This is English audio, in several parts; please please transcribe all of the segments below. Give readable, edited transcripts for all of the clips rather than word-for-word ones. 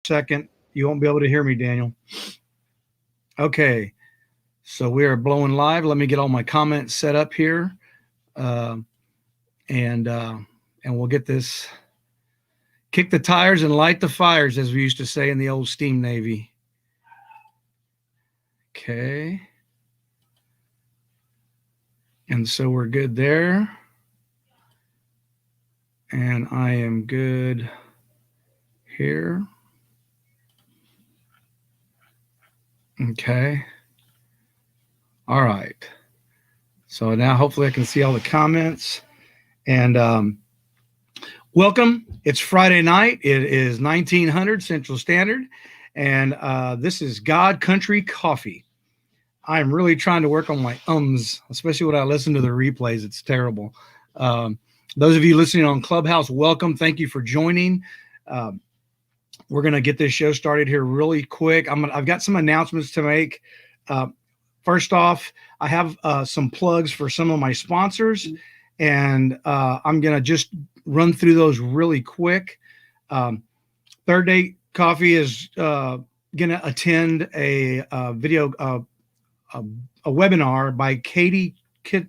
second. You won't be able to hear me, Daniel. Okay, so we are blowing live. Let me get all my comments set up here, uh, and uh, and we'll get this. Kick the tires and light the fires, as we used to say in the old steam navy. Okay, and so we're good there, and I am good here. Okay. All right. So now hopefully I can see all the comments. And welcome. It's Friday night. It is 1900 Central Standard. And this is God Country Coffee. I'm really trying to work on my ums, especially when I listen to the replays. It's terrible. Um, those of you listening on Clubhouse, welcome. Thank you for joining. Um, we're going to get this show started here really quick. I've got some announcements to make. Uh, First off, I have some plugs for some of my sponsors, and I'm going to just run through those really quick. Third Day Coffee is going to attend a video, a webinar by Katie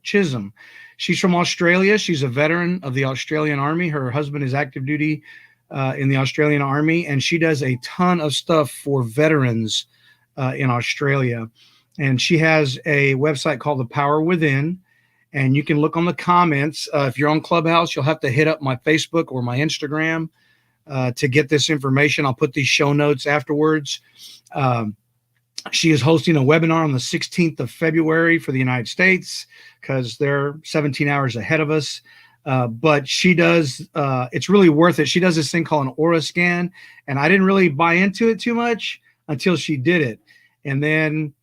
Chisholm. She's from Australia. She's a veteran of the Australian Army. Her husband is active duty in the Australian Army, and she does a ton of stuff for veterans in Australia. And she has a website called The Power Within. And you can look on the comments. If you're on Clubhouse, you'll have to hit up my Facebook or my Instagram to get this information. I'll put these show notes afterwards. She is hosting a webinar on the 16th of February for the United States because they're 17 hours ahead of us. But she does, it's really worth it. She does this thing called an aura scan. And I didn't really buy into it too much until she did it. And then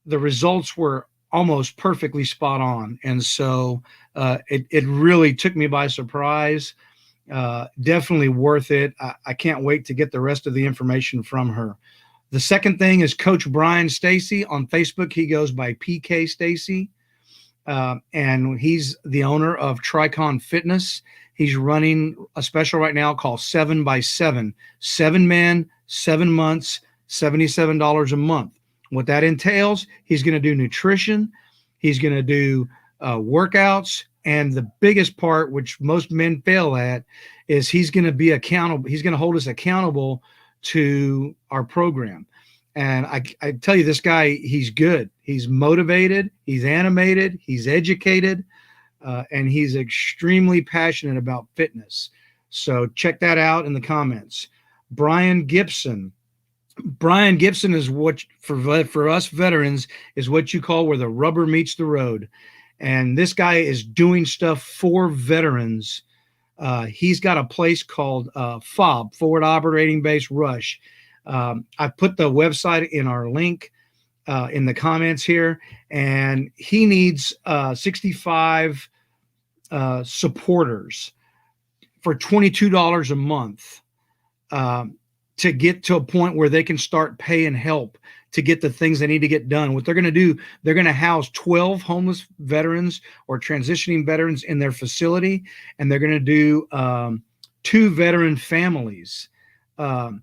the results were almost perfectly spot on. And so it really took me by surprise. Definitely worth it. I can't wait to get the rest of the information from her. The second thing is Coach Brian Stacy on Facebook. He goes by PK Stacy. And he's the owner of Tricon Fitness. He's running a special right now called 7x7. 7 men, 7 months, $77 a month. What that entails, he's going to do nutrition, he's going to do workouts, and the biggest part, which most men fail at, is he's going to be accountable. He's going to hold us accountable to our program. And I tell you, this guy, he's good. He's motivated, he's animated, he's educated, and he's extremely passionate about fitness. So check that out in the comments. Brian Gibson is what for us veterans is what you call where the rubber meets the road. And this guy is doing stuff for veterans. He's got a place called FOB, Forward Operating Base Rush. I put the website in our link in the comments here, and he needs 65 supporters for $22 a month. To get to a point where they can start paying help to get the things they need to get done. What they're going to do, they're going to house 12 homeless veterans or transitioning veterans in their facility, and they're going to do 2 veteran families, and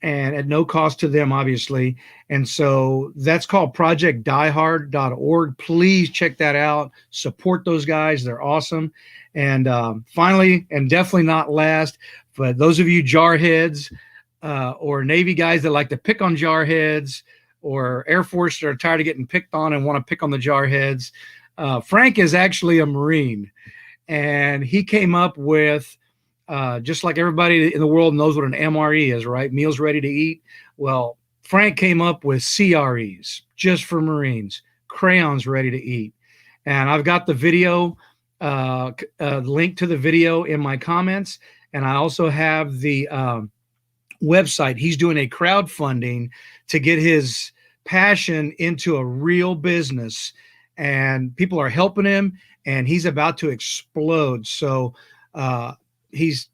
at no cost to them, obviously. And so that's called projectdiehard.org. Please check that out. Support those guys. They're awesome. And finally, and definitely not last, but those of you jarheads, or Navy guys that like to pick on jarheads, or Air Force that are tired of getting picked on and want to pick on the jarheads. Frank is actually a Marine, and he came up with, just like everybody in the world knows what an MRE is, right? Meals ready to eat. Well, Frank came up with CREs just for Marines, crayons ready to eat. And I've got the video, link to the video in my comments. And I also have the website. He's doing a crowdfunding to get his passion into a real business, and people are helping him, and he's about to explode. So he's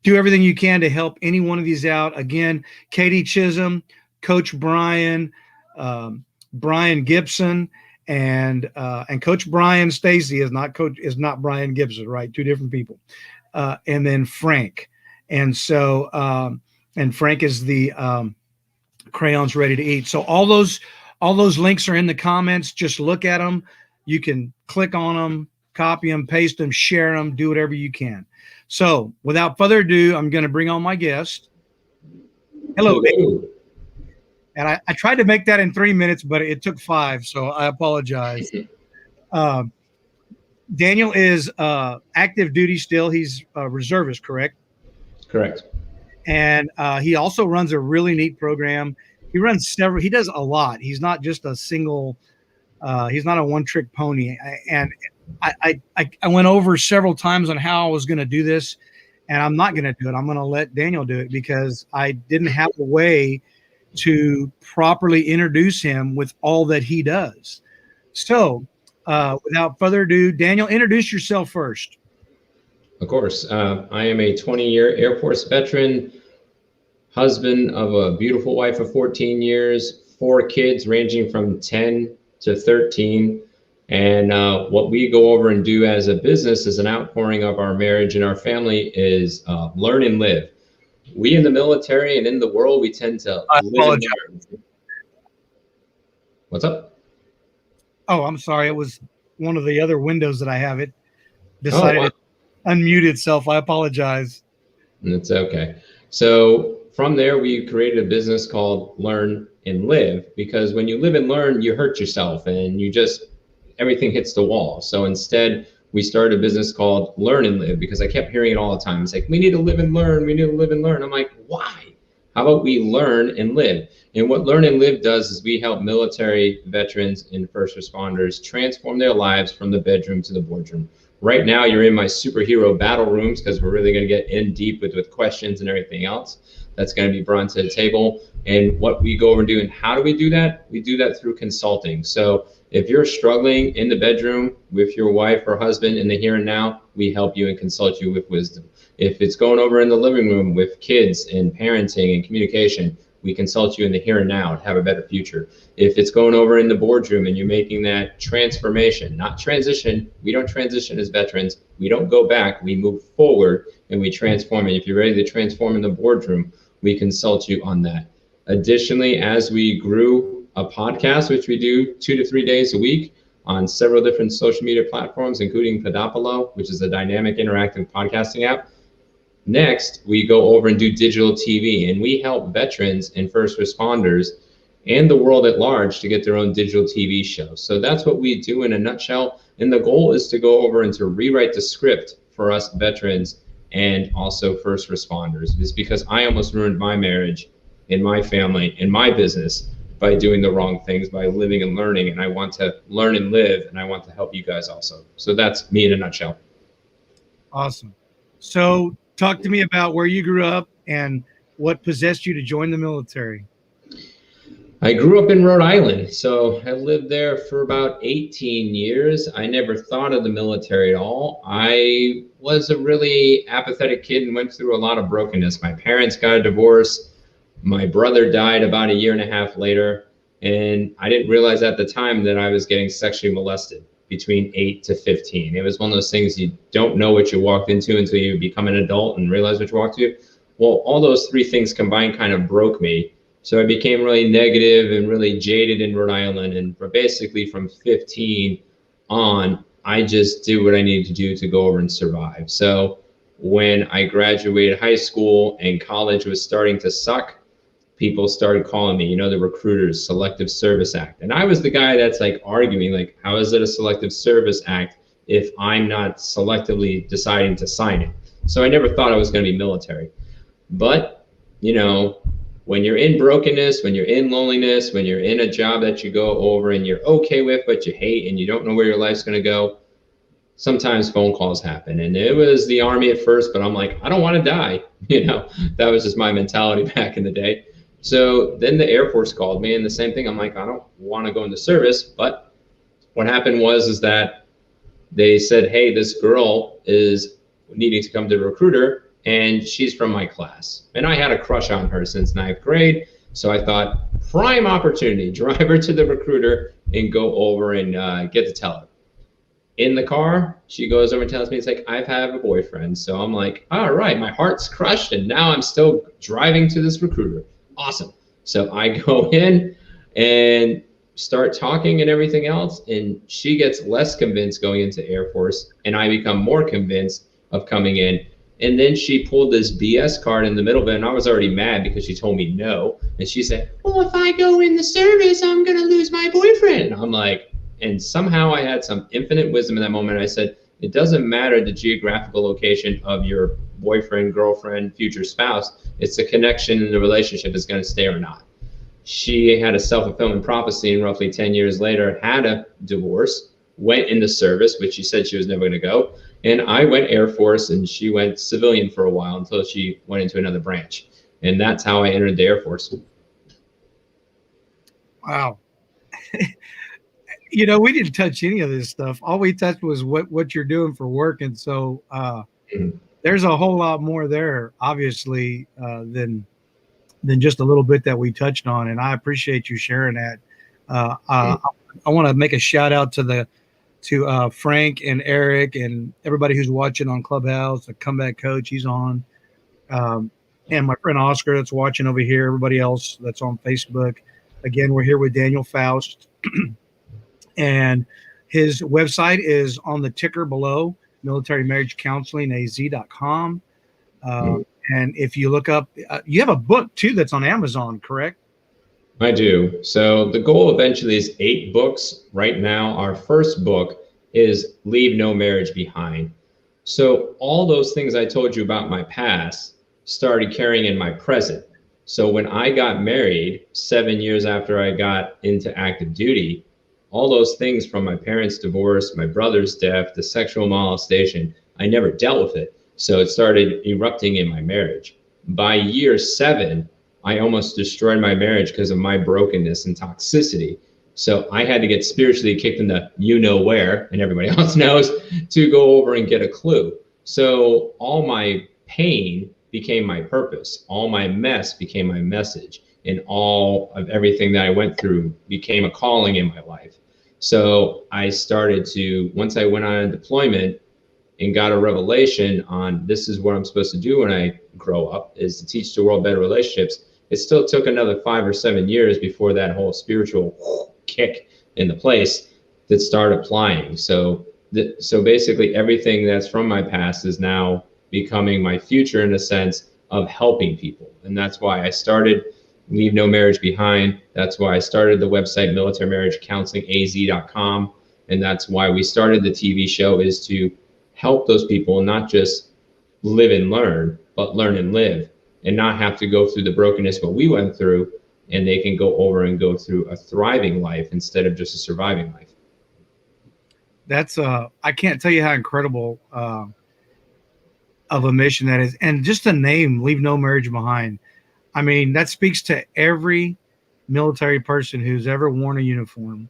do everything you can to help any one of these out. Again, Katie Chisholm, Coach Brian, Brian Gibson, and Coach Brian Stacy is not Brian Gibson, right? 2 different people. And then Frank. And so and Frank is the crayons ready to eat. So all those links are in the comments. Just look at them. You can click on them, copy them, paste them, share them, do whatever you can. So without further ado, I'm going to bring on my guest. Hello. Hello. And I tried to make that in 3 minutes, but it took 5, so I apologize. Daniel is active duty still. He's a reservist, correct? Correct. And he also runs a really neat program. He runs several. He does a lot. He's not just a single. He's not a one-trick pony. And I went over several times on how I was going to do this, and I'm not going to do it. I'm going to let Daniel do it because I didn't have a way to properly introduce him with all that he does. So, without further ado, Daniel, introduce yourself first. Of course. I am a 20-year Air Force veteran, husband of a beautiful wife of 14 years, 4 kids ranging from 10 to 13. And what we go over and do as a business as an outpouring of our marriage and our family is learn and live. We in the military and in the world, we tend to live and learn. What's up? Oh, I'm sorry. It was one of the other windows that I have. It decided to unmute itself. I apologize. It's okay. So from there, we created a business called Learn and Live, because when you live and learn, you hurt yourself and everything hits the wall. So instead, we started a business called Learn and Live, because I kept hearing it all the time. It's like, we need to live and learn. We need to live and learn. I'm like, why? How about we learn and live? And what Learn and Live does is we help military veterans and first responders transform their lives from the bedroom to the boardroom. Right now, you're in my superhero battle rooms, because we're really going to get in deep with questions and everything else that's going to be brought to the table. And what we go over and do, and how do we do that? We do that through consulting. So if you're struggling in the bedroom with your wife or husband in the here and now, we help you and consult you with wisdom. If it's going over in the living room with kids and parenting and communication, we consult you in the here and now to have a better future. If it's going over in the boardroom and you're making that transformation, not transition, we don't transition as veterans. We don't go back, we move forward and we transform. And if you're ready to transform in the boardroom, we consult you on that. Additionally, as we grew a podcast, which we do 2 to 3 days a week on several different social media platforms, including Podopolo, which is a dynamic interactive podcasting app. Next, we go over and do digital TV, and we help veterans and first responders and the world at large to get their own digital TV show. So that's what we do in a nutshell. And the goal is to go over and to rewrite the script for us veterans and also first responders. It's because I almost ruined my marriage and my family and my business by doing the wrong things, by living and learning. And I want to learn and live, and I want to help you guys also. So that's me in a nutshell. Awesome. So talk to me about where you grew up and what possessed you to join the military. I grew up in Rhode Island, so I lived there for about 18 years. I never thought of the military at all. I was a really apathetic kid and went through a lot of brokenness. My parents got a divorce. My brother died about 1.5 years later, and I didn't realize at the time that I was getting sexually molested between 8 to 15. It was one of those things you don't know what you walked into until you become an adult and realize what you walked into. Well, all those 3 things combined kind of broke me. So I became really negative and really jaded in Rhode Island. And basically from 15 on, I just did what I needed to do to go over and survive. So when I graduated high school and college was starting to suck, people started calling me, the recruiters, Selective Service Act. And I was the guy that's like arguing, like, how is it a Selective Service Act if I'm not selectively deciding to sign it? So I never thought I was going to be military. But, when you're in brokenness, when you're in loneliness, when you're in a job that you go over and you're okay with, but you hate and you don't know where your life's going to go, sometimes phone calls happen. And it was the Army at first, but I'm like, I don't want to die. That was just my mentality back in the day. So then the Air Force called me, and the same thing. I'm like, I don't want to go into service. But what happened was that they said, hey, this girl is needing to come to the recruiter, and she's from my class. And I had a crush on her since 9th grade. So I thought, prime opportunity, drive her to the recruiter and go over and get to tell her. in the car, she goes over and tells me, it's like, I have a boyfriend. So I'm like, all right, my heart's crushed. And now I'm still driving to this recruiter. Awesome. So I go in and start talking and everything else. And she gets less convinced going into Air Force. And I become more convinced of coming in. And then she pulled this BS card in the middle of it. And I was already mad because she told me no. And she said, well, if I go in the service, I'm going to lose my boyfriend. And I'm like, and somehow I had some infinite wisdom in that moment. I said, it doesn't matter the geographical location of your boyfriend, girlfriend, future spouse. It's the connection in the relationship is going to stay or not. She had a self-fulfilling prophecy, and roughly 10 years later had a divorce, went into service, which she said she was never going to go. And I went Air Force, and she went civilian for a while until she went into another branch. And that's how I entered the Air Force. Wow. You know, we didn't touch any of this stuff. All we touched was what you're doing for work. And so there's a whole lot more there, obviously, than just a little bit that we touched on. And I appreciate you sharing that. I want to make a shout out to Frank and Eric and everybody who's watching on Clubhouse, the Comeback Coach, he's on. And my friend Oscar that's watching over here, everybody else that's on Facebook. Again, we're here with Daniel Faust. And his website is on the ticker below, militarymarriagecounselingaz.com. And if you look up, you have a book too that's on Amazon, correct? I do. So the goal eventually is 8 books. Right now, our first book is Leave No Marriage Behind. So all those things I told you about my past started carrying in my present. So when I got married 7 years after I got into active duty, all those things from my parents' divorce, my brother's death, the sexual molestation, I never dealt with it. So it started erupting in my marriage. By year 7, I almost destroyed my marriage because of my brokenness and toxicity. So I had to get spiritually kicked in the you know where, and everybody else knows, to go over and get a clue. So all my pain became my purpose. All my mess became my message. And all of everything that I went through became a calling in my life. So I started to, once I went on a deployment and got a revelation on this is what I'm supposed to do when I grow up, is to teach the world better relationships. It still took another 5 or 7 years before that whole spiritual kick in the place that started applying. So basically everything that's from my past is now becoming my future in a sense of helping people. And that's why I started Leave No Marriage Behind. That's why I started the website militarymarriagecounselingaz.com. And that's why we started the TV show, is to help those people not just live and learn, but learn and live, and not have to go through the brokenness what we went through, and they can go over and go through a thriving life instead of just a surviving life. That's I can't tell you how incredible of a mission that is. And just the name, Leave No Marriage Behind. I mean, that speaks to every military person who's ever worn a uniform.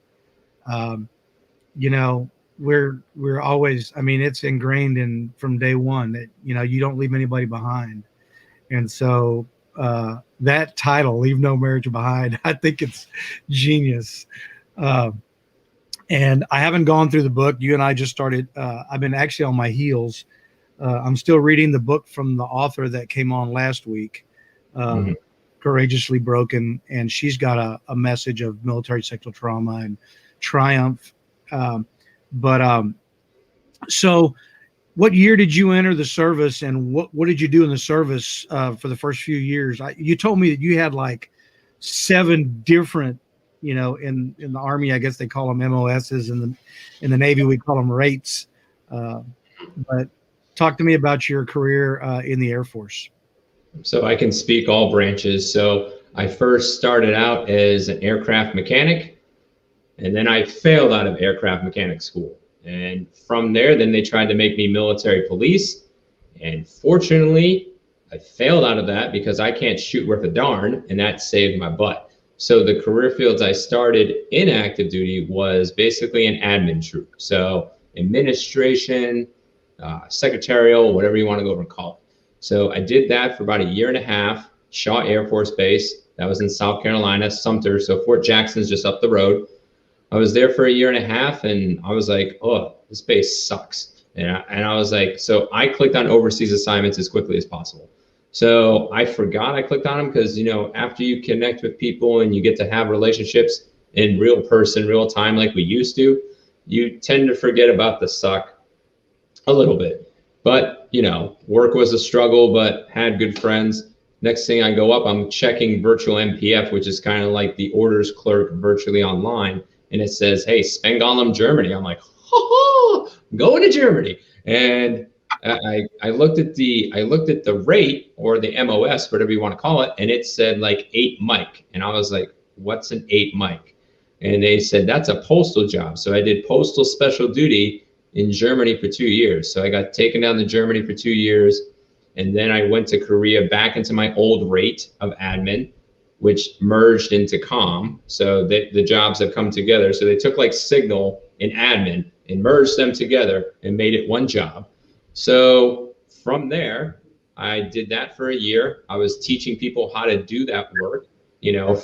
You know, we're always, I mean, it's ingrained in from day one that, you know, you don't leave anybody behind. And so that title, Leave No Marriage Behind, I think it's genius. And I haven't gone through the book. You and I just started. I've been actually on my heels. I'm still reading the book from the author that came on last week, Courageously Broken. And she's got a message of military sexual trauma and triumph. So what year did you enter the service, and what did you do in the service for the first few years? You told me that you had like 7 different, you know, in the Army, I guess they call them MOSs, in the Navy we call them rates. But talk to me about your career in the Air Force. So I can speak all branches. So I first started out as an aircraft mechanic, and then I failed out of aircraft mechanic school. And from there, then they tried to make me military police. And fortunately, I failed out of that because I can't shoot worth a darn, and that saved my butt. So the career fields I started in active duty was basically an admin troop. So administration, secretarial, whatever you want to go over and call it. So I did that for about 1.5 years, Shaw Air Force Base. That was in South Carolina, Sumter. So Fort Jackson's just up the road. I was there for 1.5 years, and I was like, oh, this base sucks. And I was like, so I clicked on overseas assignments as quickly as possible. So I forgot I clicked on them because, after you connect with people and you get to have relationships in real person, real time, like we used to, you tend to forget about the suck a little bit. But, work was a struggle, but had good friends. Next thing I go up, I'm checking virtual MPF, which is kind of like the orders clerk virtually online. And it says, hey, Spengalum, Germany. I'm like, oh, going to Germany. And I looked at the rate, or the MOS, whatever you want to call it, and it said like 8 mic. And I was like, what's an 8 mic? And they said, that's a postal job. So I did postal special duty in Germany for 2 years. So I got taken down to Germany for 2 years. And then I went to Korea, back into my old rate of admin, which merged into comm. So the jobs have come together. So they took like signal and admin and merged them together and made it one job. So from there, I did that for a year. I was teaching people how to do that work,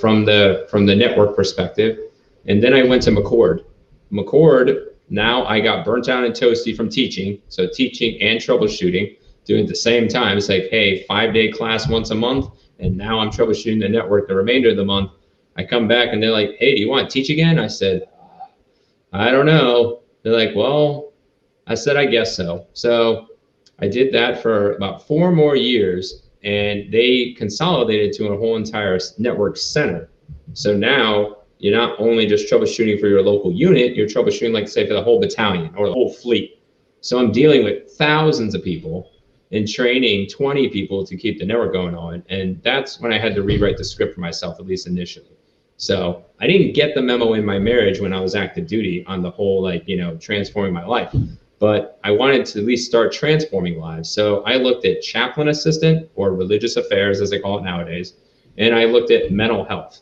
from the network perspective. And then I went to McCord. Now I got burnt out and toasty from teaching. So teaching and troubleshooting, doing at the same time. It's like, hey, 5-day class once a month. And now I'm troubleshooting the network the remainder of the month. I come back and they're like, hey, do you want to teach again? I said, I don't know. They're like, well, I said, I guess so. So I did that for about 4 more years, and they consolidated to a whole entire network center. So now you're not only just troubleshooting for your local unit, you're troubleshooting, like say, for the whole battalion or the whole fleet. So I'm dealing with thousands of people and training 20 people to keep the network going on. And that's when I had to rewrite the script for myself, at least initially. So I didn't get the memo in my marriage when I was active duty on the whole, transforming my life. But I wanted to at least start transforming lives. So I looked at chaplain assistant, or religious affairs, as they call it nowadays. And I looked at mental health,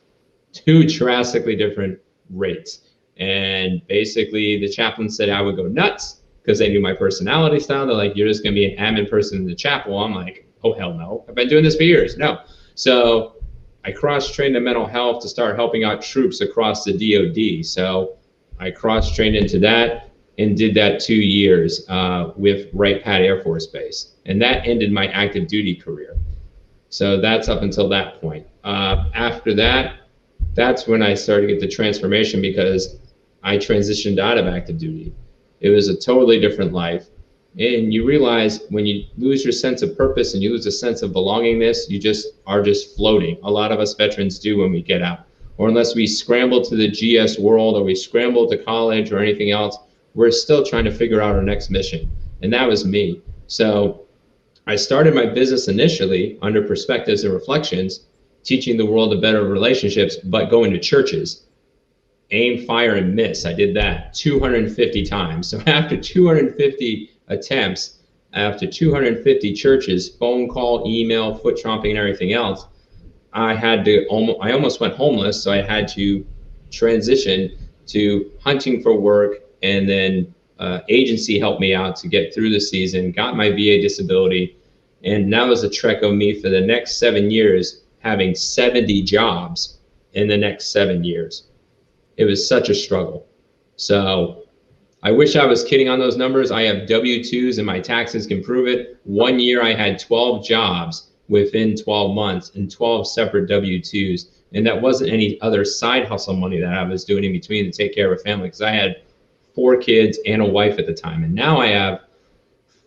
2 drastically different rates. And basically the chaplain said I would go nuts because they knew my personality style. They're like, you're just going to be an admin person in the chapel. I'm like, oh, hell no. I've been doing this for years. No. So I cross-trained in mental health to start helping out troops across the DOD. So I cross-trained into that and did that 2 years with Wright Pat Air Force Base. And that ended my active duty career. So that's up until that point. After that, that's when I started to get the transformation, because I transitioned out of active duty. It was a totally different life. And you realize when you lose your sense of purpose and you lose a sense of belongingness, you are just floating. A lot of us veterans do when we get out. Or unless we scramble to the GS world, or we scramble to college or anything else, we're still trying to figure out our next mission. And that was me. So I started my business initially under Perspectives and Reflections, teaching the world a better relationships, but going to churches. Aim, fire, and miss. I did that 250 times. So after 250 attempts, after 250 churches, phone call, email, foot tromping, and everything else, I almost went homeless. So I had to transition to hunting for work, and then agency helped me out to get through the season, got my VA disability. And that was a trek of me for the next 7 years, having 70 jobs in the next 7 years. It was such a struggle. So I wish I was kidding on those numbers. I have W-2s and my taxes can prove it. 1 year I had 12 jobs within 12 months and 12 separate W-2s. And that wasn't any other side hustle money that I was doing in between to take care of a family, because I had 4 kids and a wife at the time. And now I have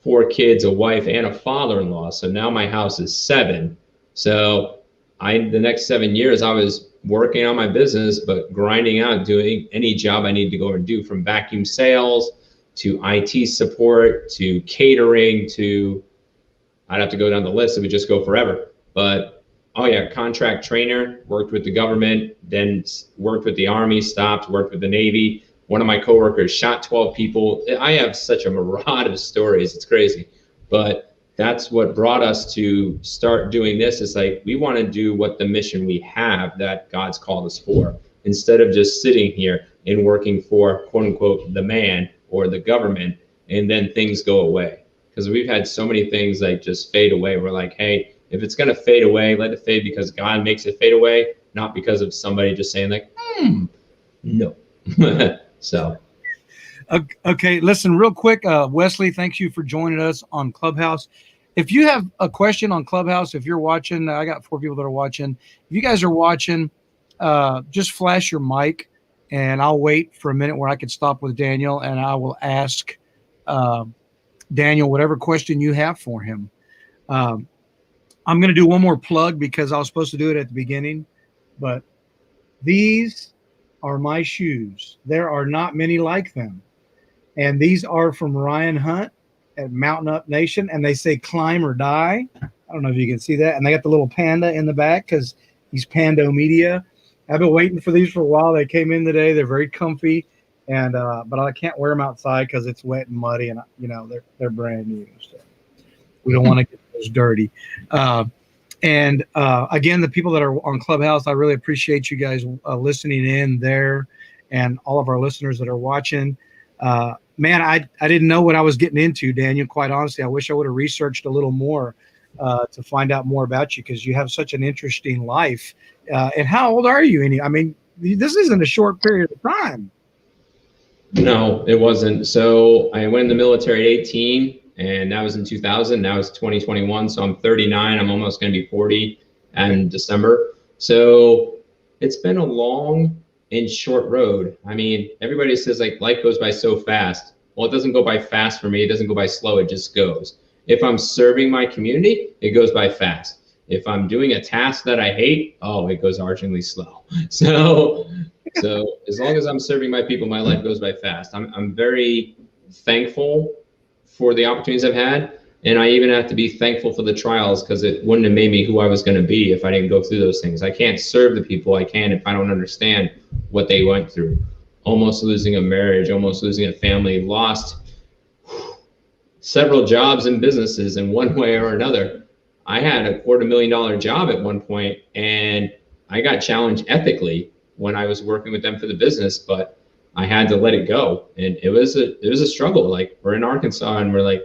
4 kids, a wife, and a father-in-law. So now my house is 7. So the next 7 years I was working on my business, but grinding out, doing any job I need to go and do, from vacuum sales to IT support to catering to, I'd have to go down the list. It would just go forever. But oh yeah, contract trainer, worked with the government, then worked with the Army, stopped, worked with the Navy. One of my coworkers shot 12 people. I have such a mirage of stories. It's crazy. But that's what brought us to start doing this. It's like, we want to do what the mission we have that God's called us for, instead of just sitting here and working for, quote unquote, the man or the government, and then things go away. Because we've had so many things like just fade away. We're like, hey, if it's going to fade away, let it fade because God makes it fade away, not because of somebody just saying like, no. So Okay, listen, real quick, Wesley, thank you for joining us on Clubhouse. If you have a question on Clubhouse, if you're watching, I got 4 people that are watching. If you guys are watching, just flash your mic, and I'll wait for a minute where I can stop with Daniel, and I will ask uh, Daniel whatever question you have for him. Um, I'm going to do one more plug because I was supposed to do it at the beginning, but these are my shoes. There are not many like them. And these are from Ryan Hunt at Mountain Up Nation, and they say climb or die. I don't know if you can see that. And they got the little panda in the back because he's Pando Media. I've been waiting for these for a while. They came in today. They're very comfy, and but I can't wear them outside because it's wet and muddy, and they're brand new. So we don't want to get those dirty. And again, the people that are on Clubhouse, I really appreciate you guys listening in there, and all of our listeners that are watching. Man, I didn't know what I was getting into, Daniel. Quite honestly, I wish I would have researched a little more to find out more about you because you have such an interesting life. And how old are you? I mean, this isn't a short period of time. No, it wasn't. So I went in the military at 18, and that was in 2000. Now it's 2021, so I'm 39. I'm almost going to be 40 in December. So it's been a long and short road. I mean, everybody says like life goes by so fast. Well, it doesn't go by fast for me. It doesn't go by slow. It just goes. If I'm serving my community, it goes by fast. If I'm doing a task that I hate, oh, it goes argently slow. So as long as I'm serving my people, my life goes by fast. I'm very thankful for the opportunities I've had. And I even have to be thankful for the trials because it wouldn't have made me who I was going to be if I didn't go through those things. I can't serve the people I can if I don't understand what they went through. Almost losing a marriage, almost losing a family, lost several jobs and businesses in one way or another. I had a $250,000 job at one point, and I got challenged ethically when I was working with them for the business, but I had to let it go. And it was a struggle. Like, we're in Arkansas and we're like,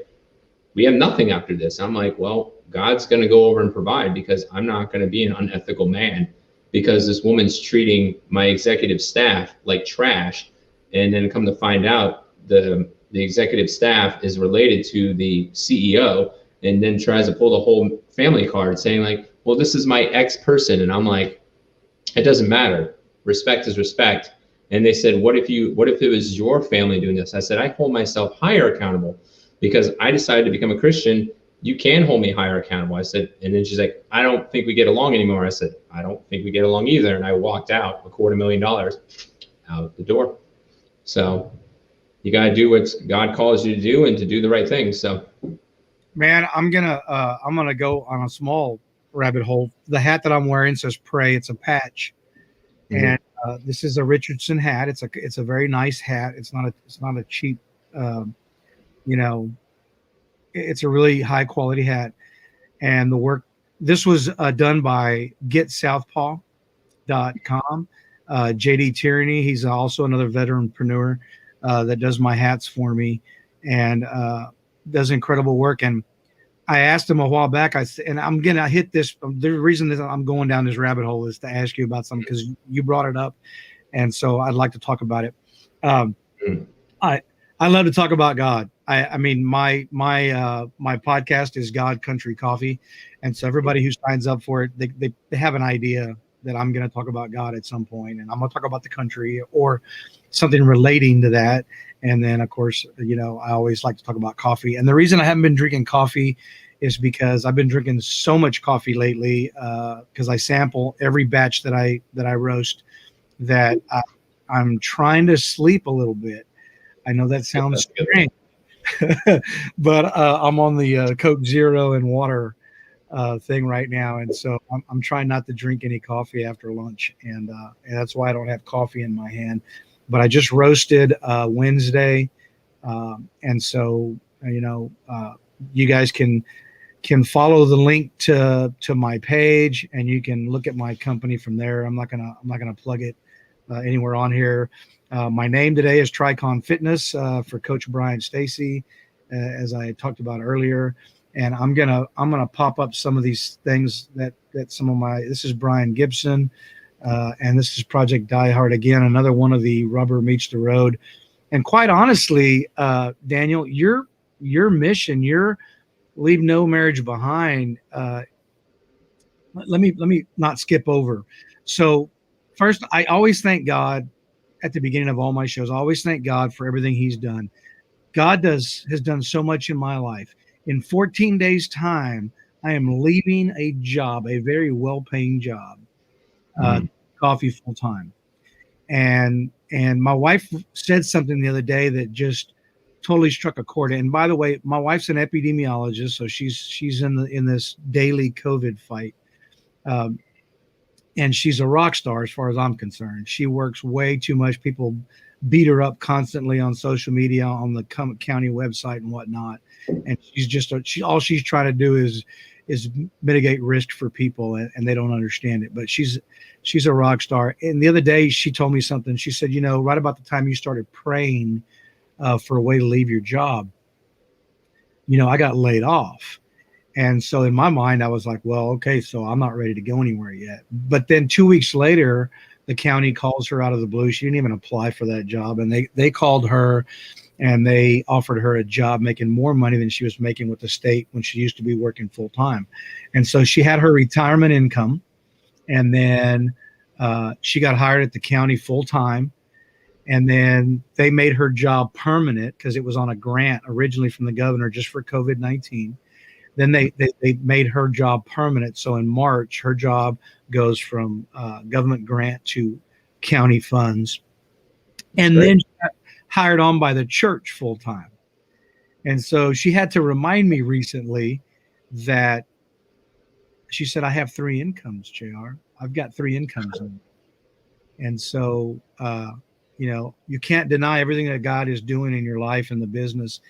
we have nothing after this. I'm like, well, God's going to go over and provide because I'm not going to be an unethical man because this woman's treating my executive staff like trash. And then come to find out the executive staff is related to the CEO and then tries to pull the whole family card saying like, well, this is my ex person. And I'm like, it doesn't matter. Respect is respect. And they said, what if it was your family doing this? I said, I hold myself higher accountable because I decided to become a Christian. You can hold me higher accountable. I said, and then she's like, I don't think we get along anymore. I said, I don't think we get along either. And I walked out $250,000 out the door. So you got to do what God calls you to do and to do the right thing. So, man, I'm gonna go on a small rabbit hole. The hat that I'm wearing says "Pray." It's a patch, and this is a Richardson hat. It's a very nice hat. It's not a cheap, it's a really high quality hat. And the work this was done by GetSouthpaw.com. JD Tierney, he's also another veteranpreneur that does my hats for me and does incredible work. And I asked him a while back, and I'm going to hit this. The reason that I'm going down this rabbit hole is to ask you about something because you brought it up. And so I'd like to talk about it. I love to talk about God. I mean, my podcast is God Country Coffee. And so everybody who signs up for it, they have an idea that I'm going to talk about God at some point, and I'm going to talk about the country or something relating to that. And then, of course, I always like to talk about coffee. And the reason I haven't been drinking coffee is because I've been drinking so much coffee lately because I sample every batch that I roast that I'm trying to sleep a little bit. I know that sounds strange, but I'm on the Coke Zero and water thing right now, and so I'm trying not to drink any coffee after lunch, and that's why I don't have coffee in my hand. But I just roasted Wednesday, and so you guys can follow the link to my page, and you can look at my company from there. I'm not gonna plug it anywhere on here. My name today is Tricon Fitness for Coach Brian Stacy, as I talked about earlier. And I'm gonna pop up some of these things that some of my. This is Brian Gibson, and this is Project Die Hard again, another one of the Rubber Meets the Road. And quite honestly, Daniel, your mission, your leave no marriage behind. Let me not skip over. So first, I always thank God at the beginning of all my shows. I always thank God for everything He's done. God has done so much in my life. In 14 days' time, I am leaving a job, a very well-paying job, uh, Mm. coffee full time. And my wife said something the other day that just totally struck a chord. And by the way, my wife's an epidemiologist, so she's in this daily COVID fight. Um, and she's a rock star as far as I'm concerned. She works way too much. People beat her up constantly on social media, on the county website and whatnot. And she's just she all she's trying to do is mitigate risk for people, and they don't understand it. But she's a rock star. And the other day she told me something. She said, right about the time you started praying for a way to leave your job, I got laid off. And so in my mind, I was like, well, okay, so I'm not ready to go anywhere yet. But then 2 weeks later, the county calls her out of the blue. She didn't even apply for that job. And they called her and they offered her a job making more money than she was making with the state when she used to be working full time. And so she had her retirement income. And then she got hired at the county full time. And then they made her job permanent because it was on a grant originally from the governor just for COVID-19. Then they made her job permanent. So in March, her job goes from government grant to county funds. That's And great. then she got hired on by the church full time. And so she had to remind me recently that she said, I have three incomes, JR. I've got three incomes. And so, you can't deny everything that God is doing in your life and the business.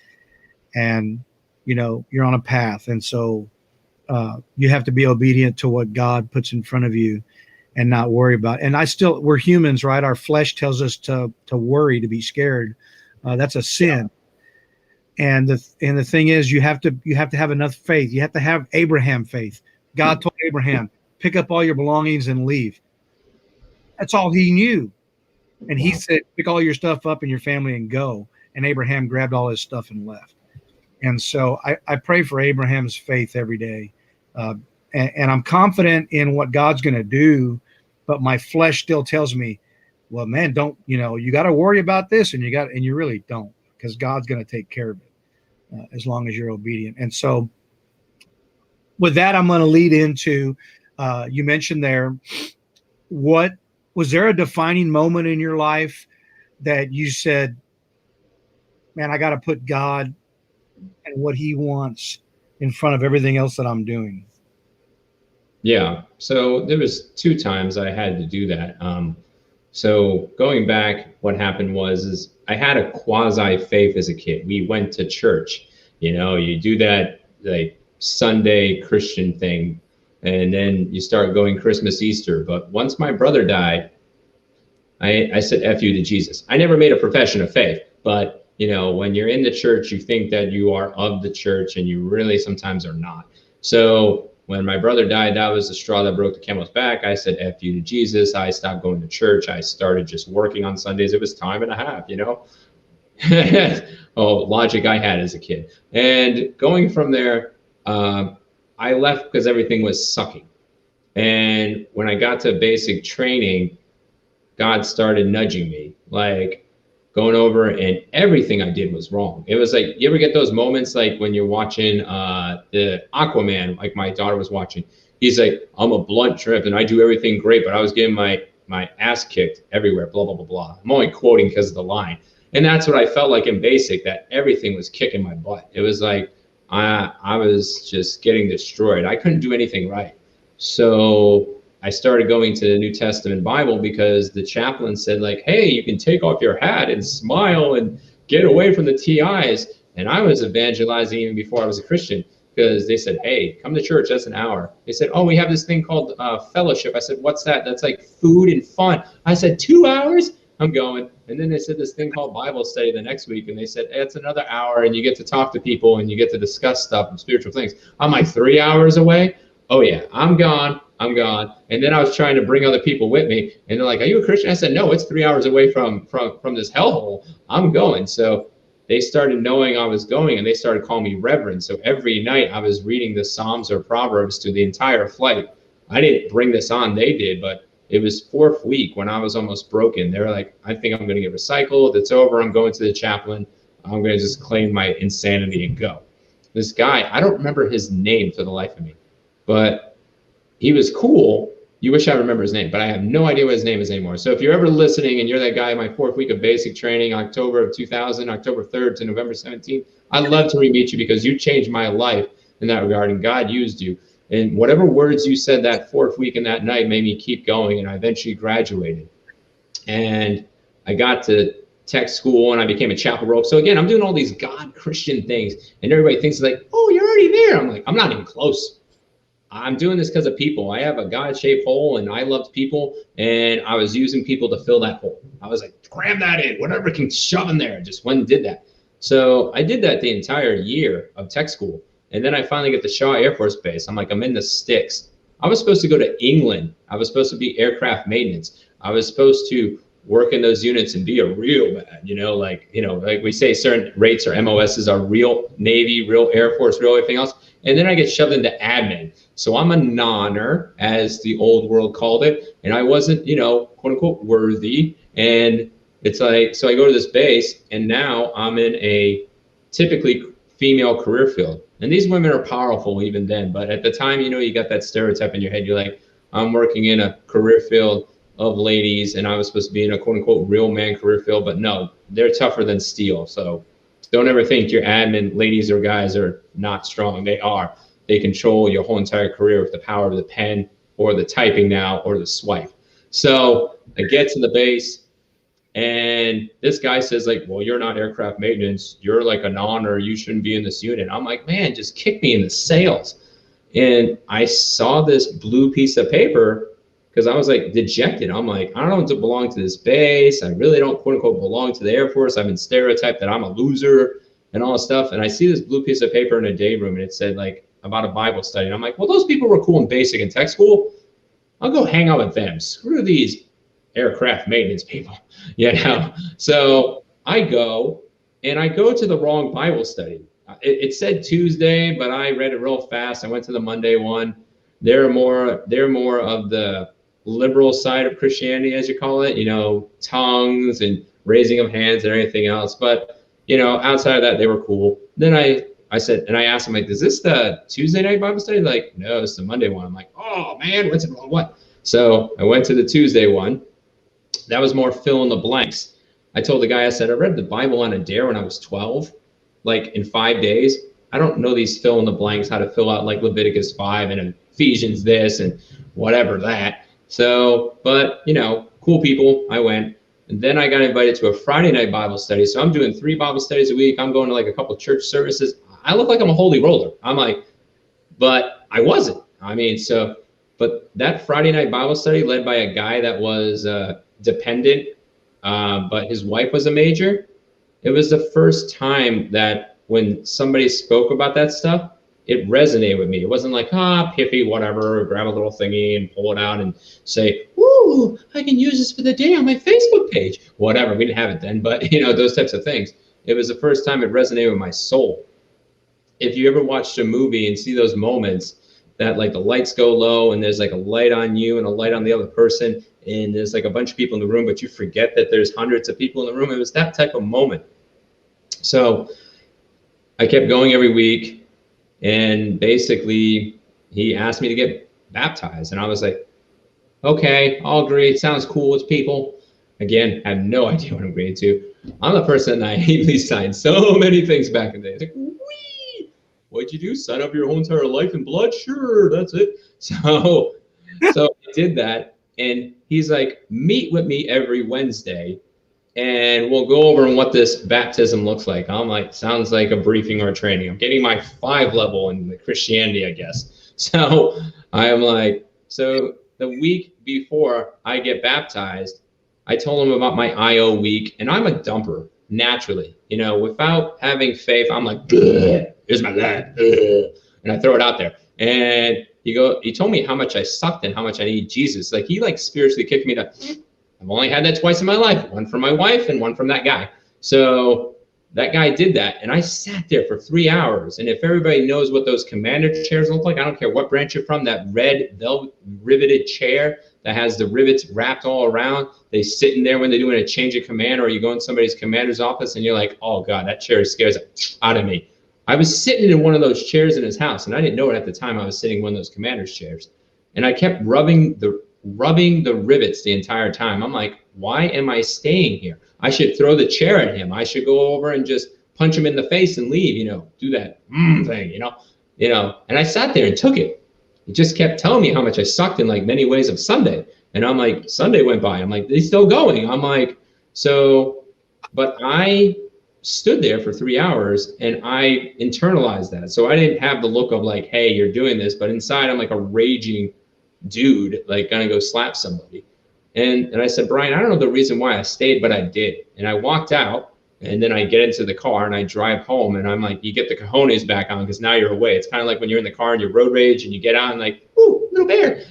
And, you're on a path. And so you have to be obedient to what God puts in front of you and not worry about it. And we're humans, right? Our flesh tells us to worry, to be scared. That's a sin. And the thing is, you have to have enough faith. You have to have Abraham faith. God told Abraham, pick up all your belongings and leave. That's all he knew. And he Wow. said, pick all your stuff up and your family and go. And Abraham grabbed all his stuff and left. And so I pray for Abraham's faith every day. Uh, and I'm confident in what God's going to do, but my flesh still tells me, well, man, don't, you got to worry about this, and you really don't, because God's going to take care of it as long as you're obedient. And so with that, I'm going to lead into, you mentioned there, what was there a defining moment in your life that you said, man, I got to put God and what he wants in front of everything else that I'm doing? Yeah. So there was two times I had to do that. So going back, what happened is I had a quasi faith as a kid. We went to church. You do that like Sunday Christian thing, and then you start going Christmas, Easter. But once my brother died, I said F you to Jesus. I never made a profession of faith, but when you're in the church, you think that you are of the church, and you really sometimes are not. So when my brother died, that was the straw that broke the camel's back. I said F you to Jesus. I stopped going to church. I started just working on Sundays. It was time and a half, Oh, logic I had as a kid. And going from there, I left because everything was sucking. And when I got to basic training, God started nudging me, like going over, and everything I did was wrong. It was like, you ever get those moments like when you're watching the Aquaman, like my daughter was watching. He's like, I'm a blunt trip and I do everything great, but I was getting my ass kicked everywhere, blah, blah, blah, blah. I'm only quoting because of the line. And that's what I felt like in basic, that everything was kicking my butt. It was like I was just getting destroyed. I couldn't do anything right. So I started going to the New Testament Bible because the chaplain said, like, hey, you can take off your hat and smile and get away from the TIs. And I was evangelizing even before I was a Christian, because they said, hey, come to church. That's an hour. They said, oh, we have this thing called fellowship. I said, what's that? That's like food and fun. I said, 2 hours? I'm going. And then they said this thing called Bible study the next week. And they said, hey, it's another hour and you get to talk to people and you get to discuss stuff and spiritual things. I'm like, 3 hours away? oh yeah, I'm gone. I'm gone. And then I was trying to bring other people with me, and they're like, "Are you a Christian?" I said, "No, it's 3 hours away from this hellhole. I'm going." So they started knowing I was going, and they started calling me Reverend. So every night I was reading the Psalms or Proverbs to the entire flight. I didn't bring this on; they did, but it was fourth week when I was almost broken. They were like, "I think I'm going to get recycled. It's over. I'm going to the chaplain. I'm going to just claim my insanity and go." This guy, I don't remember his name for the life of me, but he was cool. You wish I remember his name, but I have no idea what his name is anymore. So if you're ever listening and you're that guy in my fourth week of basic training, October of 2000, October 3rd to November 17th, I'd love to meet you because you changed my life in that regard, and God used you. And whatever words you said that fourth week and that night made me keep going, and I eventually graduated. And I got to tech school and I became a chapel rope. So again, I'm doing all these God Christian things, and everybody thinks like, "Oh, you're already there." I'm like, I'm not even close. I'm doing this because of people. I have a God-shaped hole, and I loved people, and I was using people to fill that hole. I was like, cram that in, whatever can shove in there. Just went and did that. So I did that the entire year of tech school, and then I finally get to Shaw Air Force Base. I'm like, I'm in the sticks. I was supposed to go to England. I was supposed to be aircraft maintenance. I was supposed to work in those units and be a real man, like we say, certain rates or MOSs are real Navy, real Air Force, real everything else. And then I get shoved into admin. So I'm a nonner, as the old world called it. And I wasn't, quote unquote, worthy. And it's like, so I go to this base, and now I'm in a typically female career field. And these women are powerful even then. But at the time, you got that stereotype in your head. You're like, I'm working in a career field of ladies, and I was supposed to be in a quote unquote real man career field. But no, they're tougher than steel. So don't ever think your admin ladies or guys are not strong. They are. They control your whole entire career with the power of the pen or the typing now or the swipe. So I get to the base, and this guy says like, "Well, you're not aircraft maintenance. You're like a non-or. You shouldn't be in this unit." I'm like, "Man, just kick me in the sales." And I saw this blue piece of paper because I was like dejected. I'm like, I don't belong to this base. I really don't quote unquote belong to the Air Force. I've been stereotyped that I'm a loser and all this stuff. And I see this blue piece of paper in a day room, and it said like about a Bible study. And I'm like, well, those people were cool in basic and tech school. I'll go hang out with them. Screw these aircraft maintenance people, So I go, and I go to the wrong Bible study. It said Tuesday, but I read it real fast. I went to the Monday one. They're more of the liberal side of Christianity, as you call it, tongues and raising of hands and everything else. But, outside of that, they were cool. Then I said, and I asked them, like, is this the Tuesday night Bible study? Like, no, it's the Monday one. I'm like, oh man, what's the wrong one? So I went to the Tuesday one. That was more fill in the blanks. I told the guy, I said, I read the Bible on a dare when I was 12, like in 5 days. I don't know these fill in the blanks, how to fill out like Leviticus 5 and Ephesians this and whatever that. So, but cool people. I went, and then I got invited to a Friday night Bible study. So I'm doing 3 Bible studies a week. I'm going to like a couple church services. I look like I'm a holy roller. I'm like, but I wasn't. But that Friday night Bible study led by a guy that was dependent, but his wife was a major. It was the first time that when somebody spoke about that stuff, it resonated with me. It wasn't like, piffy, whatever, grab a little thingy and pull it out and say, "Ooh, I can use this for the day on my Facebook page." Whatever, we didn't have it then, but those types of things. It was the first time it resonated with my soul. If you ever watched a movie and see those moments that like the lights go low and there's like a light on you and a light on the other person, and there's like a bunch of people in the room, but you forget that there's hundreds of people in the room. It was that type of moment. So I kept going every week. And basically, he asked me to get baptized. And I was like, okay, I'll agree. It sounds cool with people. Again, I have no idea what I'm agreeing to. I'm the person that naively signed so many things back in the day. It's like, wee! What'd you do? Sign up your whole entire life in blood? Sure, that's it. So I did that. And he's like, meet with me every Wednesday, and we'll go over what this baptism looks like. I'm like, sounds like a briefing or a training. I'm getting my 5 level in the Christianity, I guess. So I'm like, so the week before I get baptized, I told him about my IO week, and I'm a dumper naturally, without having faith. I'm like, here's my life, and I throw it out there. And He told me how much I sucked and how much I need Jesus. Like he like spiritually kicked me to, I've only had that twice in my life, one from my wife and one from that guy. So that guy did that. And I sat there for 3 hours. And if everybody knows what those commander chairs look like, I don't care what branch you're from, that red velvet riveted chair that has the rivets wrapped all around, they sit in there when they're doing a change of command, or you go in somebody's commander's office and you're like, oh God, that chair scares out of me. I was sitting in one of those chairs in his house, and I didn't know it at the time. I was sitting in one of those commander's chairs. And I kept rubbing the rivets the entire time. I'm like, why am I staying here? I should throw the chair at him. I should go over and just punch him in the face and leave, do that thing, and I sat there and took it. He just kept telling me how much I sucked in like many ways of Sunday. And I'm like, Sunday went by. I'm like, he's still going. I'm like, but I stood there for 3 hours and I internalized that. So I didn't have the look of like, hey, you're doing this, but inside I'm like a raging dude, like gonna go slap somebody. And I said, Brian, I don't know the reason why I stayed, but I did. And I walked out, and then I get into the car and I drive home, and I'm like, you get the cojones back on because now you're away. It's kind of like when you're in the car and you road rage and you get on like, ooh, little bear,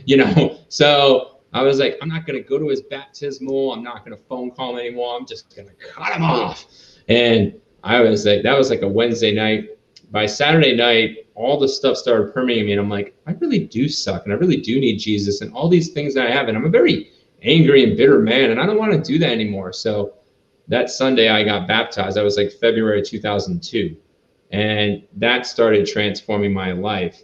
So I was like, I'm not going to go to his baptismal. I'm not going to phone call him anymore. I'm just going to cut him off. And I was like, that was like a Wednesday night. By Saturday night, all the stuff started permeating me. And I'm like, I really do suck. And I really do need Jesus and all these things that I have. And I'm a very angry and bitter man. And I don't want to do that anymore. So that Sunday I got baptized. That was like February 2002. And that started transforming my life.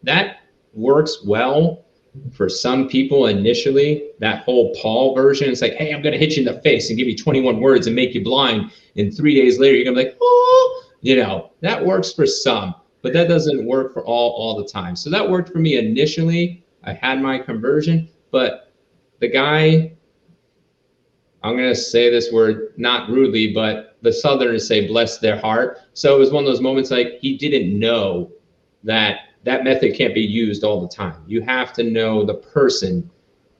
That works well for some people initially, that whole Paul version. It's like, hey, I'm going to hit you in the face and give you 21 words and make you blind. And 3 days later, you're going to be like, oh, that works for some, but that doesn't work for all the time. So that worked for me initially. I had my conversion, but the guy, I'm going to say this word not rudely, but the Southerners say bless their heart. So it was one of those moments like he didn't know that method can't be used all the time. You have to know the person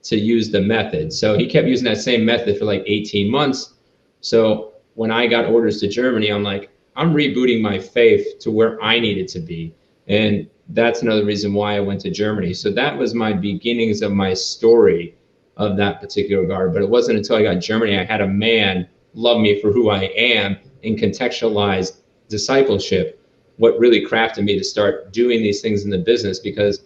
to use the method. So he kept using that same method for like 18 months. So when I got orders to Germany, I'm like, I'm rebooting my faith to where I needed to be. And that's another reason why I went to Germany. So that was my beginnings of my story of that particular regard. But it wasn't until I got Germany, I had a man love me for who I am and contextualize discipleship, what really crafted me to start doing these things in the business. Because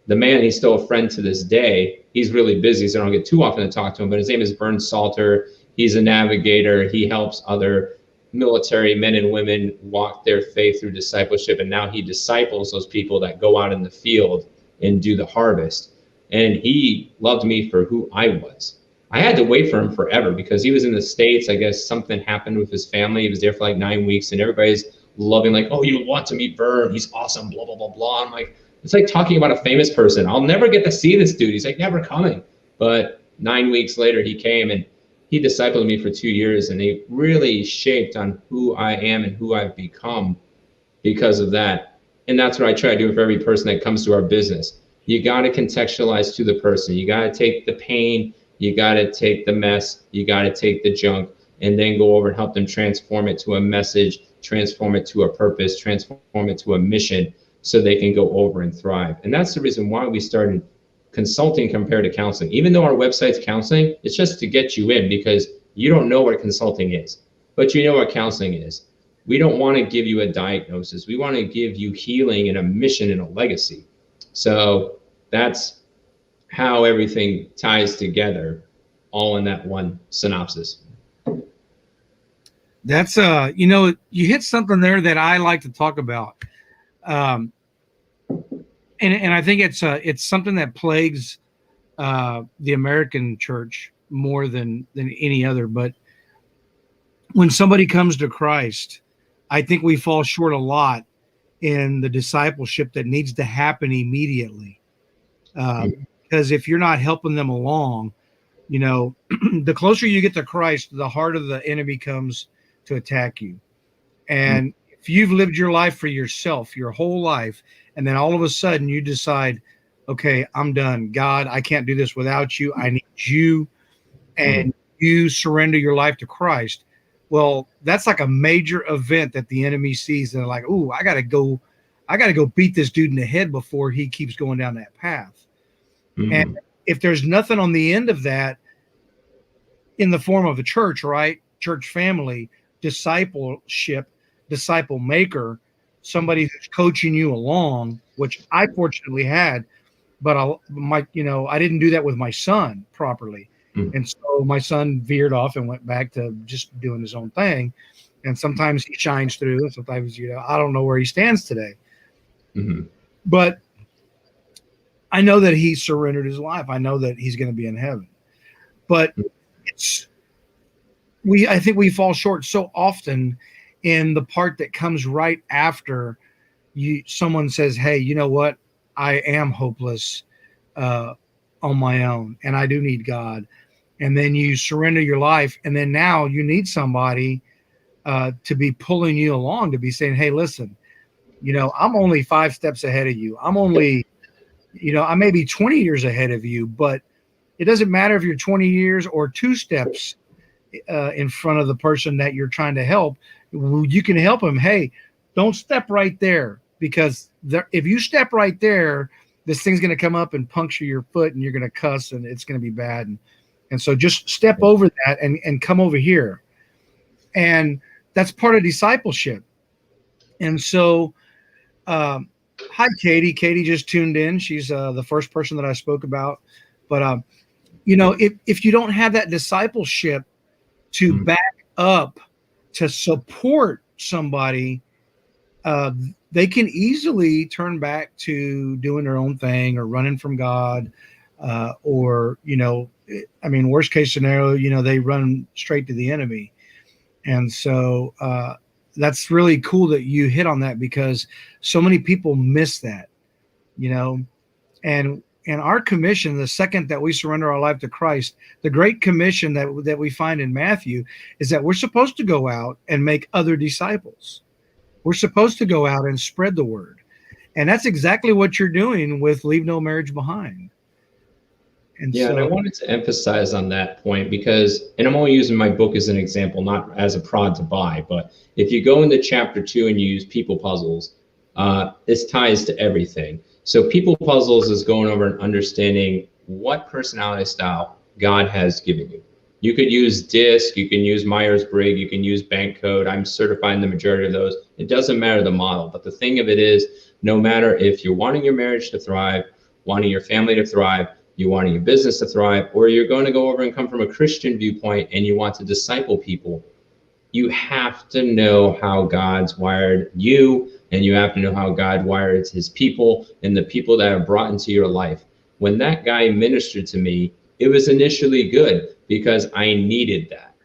the man, he's still a friend to this day. He's really busy, so I don't get too often to talk to him, but his name is Vern Salter. He's a navigator. He helps other military men and women walk their faith through discipleship. And now he disciples those people that go out in the field and do the harvest. And he loved me for who I was. I had to wait for him forever because he was in the States. I guess something happened with his family. He was there for like 9 weeks, and everybody's loving like, oh, you want to meet Vern? He's awesome, blah, blah, blah, blah. I'm like, it's like talking about a famous person. I'll never get to see this dude. He's like never coming. But 9 weeks later, he came and he discipled me for 2 years, and he really shaped on who I am and who I've become because of that. And that's what I try to do with every person that comes to our business. You got to contextualize to the person. You got to take the pain. You got to take the mess. You got to take the junk and then go over and help them transform it to a message, transform it to a purpose, transform it to a mission so they can go over and thrive. And that's the reason why we started consulting compared to counseling. Even though our website's counseling, it's just to get you in because you don't know what consulting is, but you know what counseling is. We don't want to give you a diagnosis. We want to give you healing and a mission and a legacy. So that's how everything ties together, all in that one synopsis. That's you hit something there that I like to talk about. And I think it's something that plagues the American church more than any other. But when somebody comes to Christ, I think we fall short a lot in the discipleship that needs to happen immediately. Because if you're not helping them along, the closer you get to Christ, the harder the enemy comes to attack you. And if you've lived your life for yourself, your whole life, and then all of a sudden you decide, okay, I'm done. God, I can't do this without you. I need you. And you surrender your life to Christ. Well, that's like a major event that the enemy sees. They're like, ooh, I got to go. I got to go beat this dude in the head before he keeps going down that path. And Mm-hmm. if there's nothing on the end of that in the form of a church, right? Church family, discipleship, disciple maker, somebody who's coaching you along, which I fortunately had, but I didn't do that with my son properly. And so my son veered off and went back to just doing his own thing. And sometimes he shines through, and sometimes, I don't know where he stands today. Mm-hmm. But I know that he surrendered his life. I know that he's going to be in heaven. But it's I think we fall short so often in the part that comes right after someone says, "Hey, you know what? I am hopeless uh, on my own, and I do need God." And then you surrender your life, and then now you need somebody to be pulling you along, to be saying, "Hey, listen, I'm only 5 steps ahead of you. I'm only, I may be 20 years ahead of you, but it doesn't matter if you're 20 years or 2 steps in front of the person that you're trying to help. You can help them. Hey, don't step right there, because if you step right there, this thing's going to come up and puncture your foot, and you're going to cuss, and it's going to be bad. And so just step over that and come over here." And that's part of discipleship. And so, hi, Katie. Katie just tuned in. She's the first person that I spoke about. But, if you don't have that discipleship to back up, to support somebody, they can easily turn back to doing their own thing or running from God, or worst case scenario, they run straight to the enemy. And so that's really cool that you hit on that, because so many people miss that, and our commission, the second that we surrender our life to Christ, the great commission that we find in Matthew is that we're supposed to go out and make other disciples. We're supposed to go out and spread the word. And that's exactly what you're doing with Leave No Marriage Behind. And Yeah, and I so, wanted to emphasize on that point because, and I'm only using my book as an example, not as a prod to buy, but if you go into chapter 2 and you use people puzzles, this ties to everything. So people puzzles is going over and understanding what personality style God has given you. You could use DISC, you can use Myers-Briggs, you can use bank code. I'm certifying the majority of those. It doesn't matter the model, but the thing of it is, no matter if you're wanting your marriage to thrive, wanting your family to thrive, you want your business to thrive, or you're going to go over and come from a Christian viewpoint and you want to disciple people, you have to know how God's wired you, and you have to know how God wired his people and the people that are brought into your life. When that guy ministered to me, it was initially good because I needed that.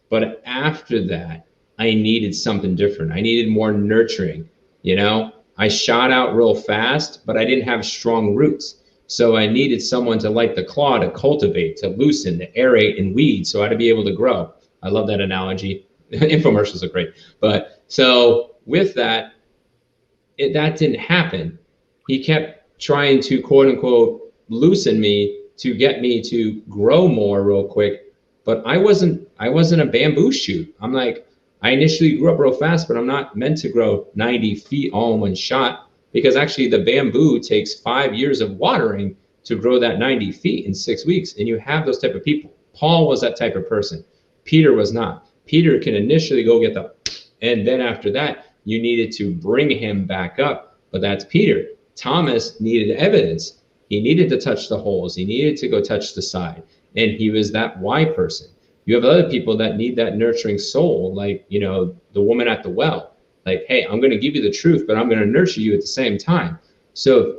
But after that, I needed something different. I needed more nurturing. I shot out real fast, but I didn't have strong roots. So I needed someone to, like the claw, to cultivate, to loosen, to aerate and weed, so I had to be able to grow. I love that analogy. Infomercials are great. But so with that, that didn't happen. He kept trying to, quote unquote, loosen me to get me to grow more real quick. But I wasn't a bamboo shoot. I'm like, I initially grew up real fast, but I'm not meant to grow 90 feet all in one shot, because actually the bamboo takes 5 years of watering to grow that 90 feet in 6 weeks. And you have those type of people. Paul was that type of person. Peter was not. Peter can initially go get and then after that, you needed to bring him back up. But that's Peter. Thomas needed evidence. He needed to touch the holes. He needed to go touch the side. And he was that why person. You have other people that need that nurturing soul, like, the woman at the well. Like, hey, I'm going to give you the truth, but I'm going to nurture you at the same time. So if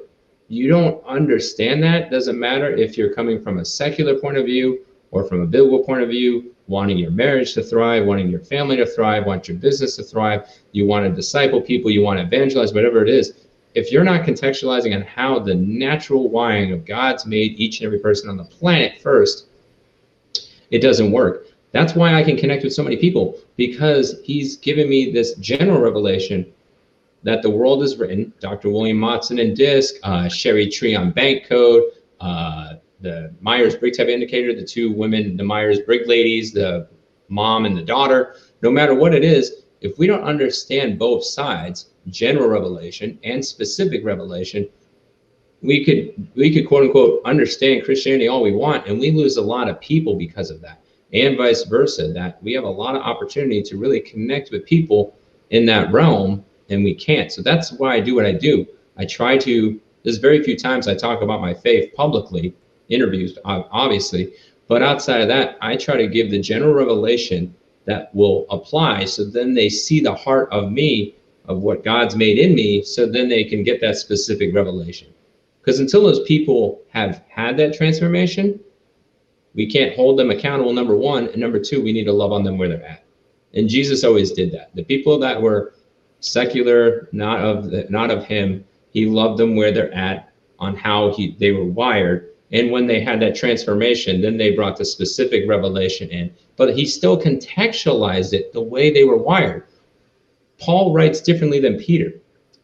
you don't understand that, doesn't matter if you're coming from a secular point of view or from a biblical point of view, wanting your marriage to thrive, wanting your family to thrive, want your business to thrive, you want to disciple people, you want to evangelize, whatever it is. If you're not contextualizing on how the natural wiring of God's made each and every person on the planet first, it doesn't work. That's why I can connect with so many people, because he's given me this general revelation that the world is written. Dr. William Motson in DISC, Sherry Tree on bank code, the Myers-Briggs type indicator, the two women, the Myers-Briggs ladies, the mom and the daughter. No matter what it is, if we don't understand both sides, general revelation and specific revelation, we could quote unquote understand Christianity all we want, and we lose a lot of people because of that, and vice versa. That we have a lot of opportunity to really connect with people in that realm, and we can't. So that's why I do what I do. I try to. There's very few times I talk about my faith publicly, interviews obviously, but outside of that, I try to give the general revelation that will apply. So then they see the heart of me, of what God's made in me, so then they can get that specific revelation. Because until those people have had that transformation, we can't hold them accountable, number one. And number two, we need to love on them where they're at. And Jesus always did that. The people that were secular, not of him, he loved them where they're at, on how they were wired. And when they had that transformation, then they brought the specific revelation in. But he still contextualized it the way they were wired. Paul writes differently than Peter.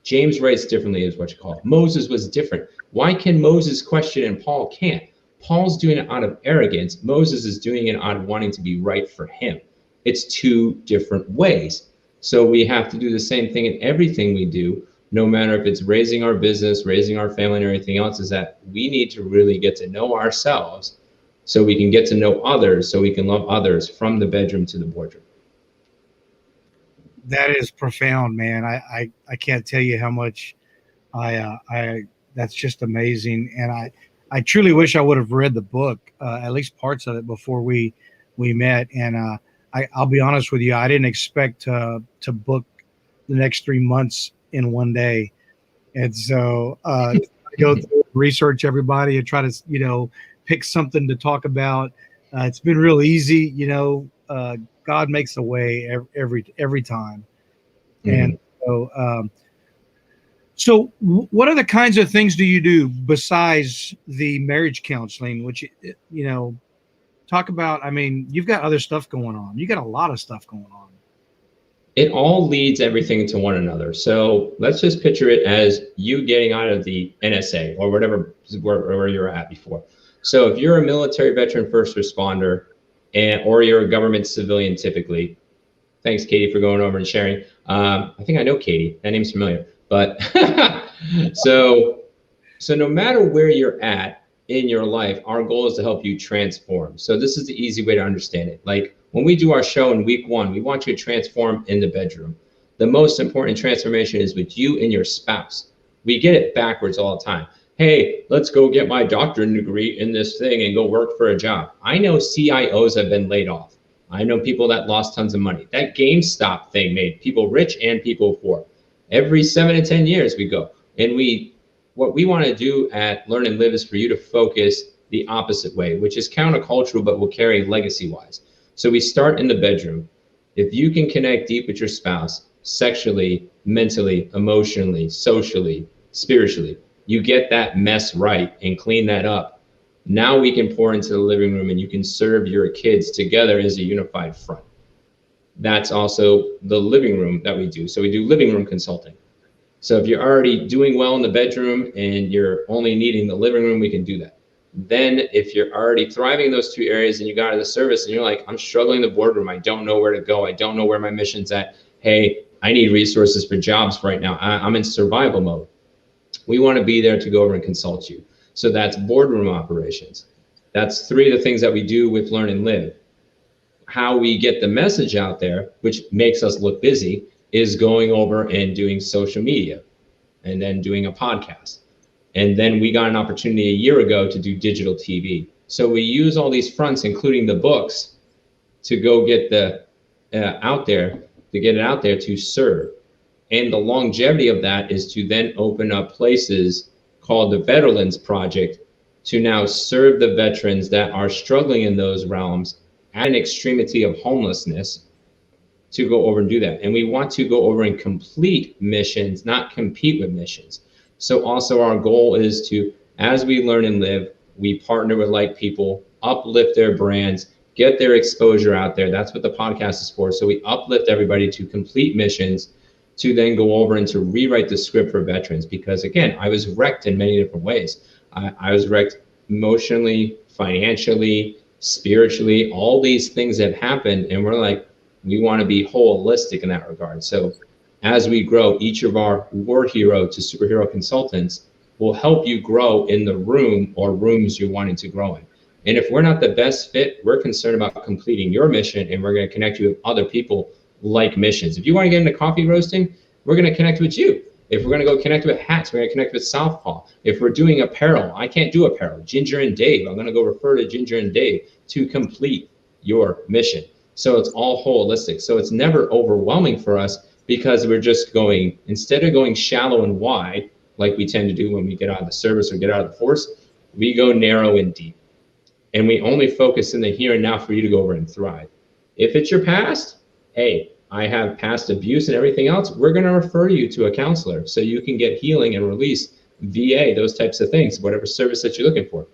James writes differently, is what you call it. Moses was different. Why can Moses question and Paul can't? Paul's doing it out of arrogance. Moses is doing it out of wanting to be right for him. It's two different ways. So we have to do the same thing in everything we do, no matter if it's raising our business, raising our family, and everything else, is that we need to really get to know ourselves so we can get to know others, so we can love others from the bedroom to the boardroom. That is profound, man. I can't tell you how much I that's just amazing. And I truly wish I would have read the book, at least parts of it, before we met. And I'll be honest with you, I didn't expect to book the next 3 months in one day. And so I go through, research everybody and try to, pick something to talk about. It's been real easy, God makes a way every time. Mm-hmm. And so what other kinds of things do you do besides the marriage counseling, which, talk about? I mean, you've got other stuff going on. You got a lot of stuff going on. It all leads everything to one another. So let's just picture it as you getting out of the NSA or whatever, where you're at before. So if you're a military veteran, first responder, or you're a government civilian, typically. Thanks, Katie, for going over and sharing. I think I know Katie. That name's familiar. But so no matter where you're at in your life, our goal is to help you transform. So this is the easy way to understand it. Like when we do our show in week 1, we want you to transform in the bedroom. The most important transformation is with you and your spouse. We get it backwards all the time. Hey, let's go get my doctorate degree in this thing and go work for a job. I know CIOs have been laid off. I know people that lost tons of money. That GameStop thing made people rich and people poor. Every 7 to 10 years we go. And what we want to do at Learn and Live is for you to focus the opposite way, which is countercultural, but will carry legacy-wise. So we start in the bedroom. If you can connect deep with your spouse, sexually, mentally, emotionally, socially, spiritually, you get that mess right and clean that up. Now we can pour into the living room and you can serve your kids together as a unified front. That's also the living room that we do. So we do living room consulting. So if you're already doing well in the bedroom and you're only needing the living room, we can do that. Then if you're already thriving in those two areas and you got out of the service and you're like, I'm struggling in the boardroom, I don't know where to go, I don't know where my mission's at, hey, I need resources for jobs right now, I'm in survival mode. We want to be there to go over and consult you. So that's boardroom operations. That's 3 of the things that we do with Learn and Live. How we get the message out there, which makes us look busy, is going over and doing social media and then doing a podcast. And then we got an opportunity a year ago to do digital TV. So we use all these fronts, including the books, to go get the out there, to get it out there to serve. And the longevity of that is to then open up places called the Veterans Project to now serve the veterans that are struggling in those realms at an extremity of homelessness, to go over and do that. And we want to go over and complete missions, not compete with missions. So also our goal is to, as we learn and live, we partner with like people, uplift their brands, get their exposure out there. That's what the podcast is for. So we uplift everybody to complete missions, to then go over and to rewrite the script for veterans. Because again, I was wrecked in many different ways. I was wrecked emotionally, financially, spiritually. All these things have happened, and we're like, we want to be holistic in that regard. So As we grow, each of our war hero to superhero consultants will help you grow in the room or rooms you're wanting to grow in. And if we're not the best fit, we're concerned about completing your mission, and we're going to connect you with other people like missions. If you want to get into coffee roasting, we're going to connect with you. If we're going to go connect with hats, we're going to connect with Southpaw. If we're doing apparel, I can't do apparel. Ginger and Dave, I'm going to go refer to Ginger and Dave to complete your mission. So it's all holistic. So it's never overwhelming for us, because we're just going, instead of going shallow and wide, like we tend to do when we get out of the service or get out of the force, we go narrow and deep. And we only focus in the here and now for you to go over and thrive. If it's your past, hey, I have past abuse and everything else, we're going to refer you to a counselor so you can get healing and release, VA, those types of things, whatever service that you're looking for.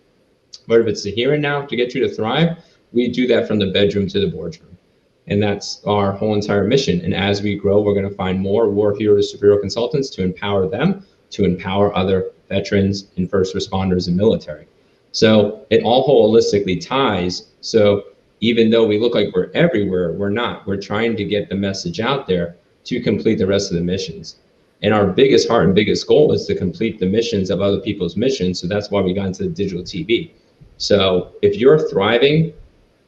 But if it's the here and now to get you to thrive, we do that from the bedroom to the boardroom. And that's our whole entire mission. And as we grow, we're going to find more war hero to superhero consultants to empower them, to empower other veterans and first responders and military. So it all holistically ties. So even though we look like we're everywhere, we're not. We're trying to get the message out there to complete the rest of the missions. And our biggest heart and biggest goal is to complete the missions of other people's missions. So that's why we got into the digital TV. So if you're thriving,